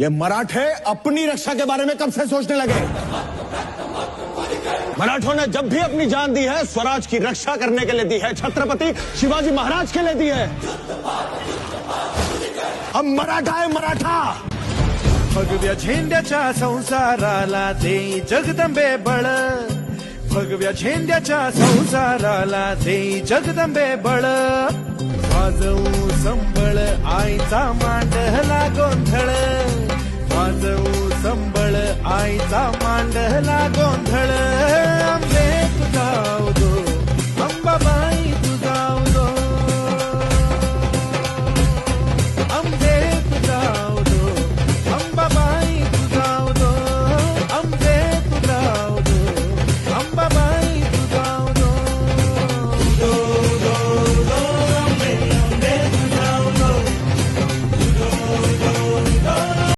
ये मराठे अपनी रक्षा के बारे में कब से सोचने लगे? मराठों ने जब भी अपनी जान दी है स्वराज की रक्षा करने के लिए दी है, छत्रपति शिवाजी महाराज के लिए दी है। हम मराठा है, मराठा। भगव्या झेंड्याच्या संसाराला दे जगदंबे बळ, भगव्या झेंड्याच्या संसाराला दे जगदंबे बळ, वाजवू संबळ आईचा मांडला गोंधळ।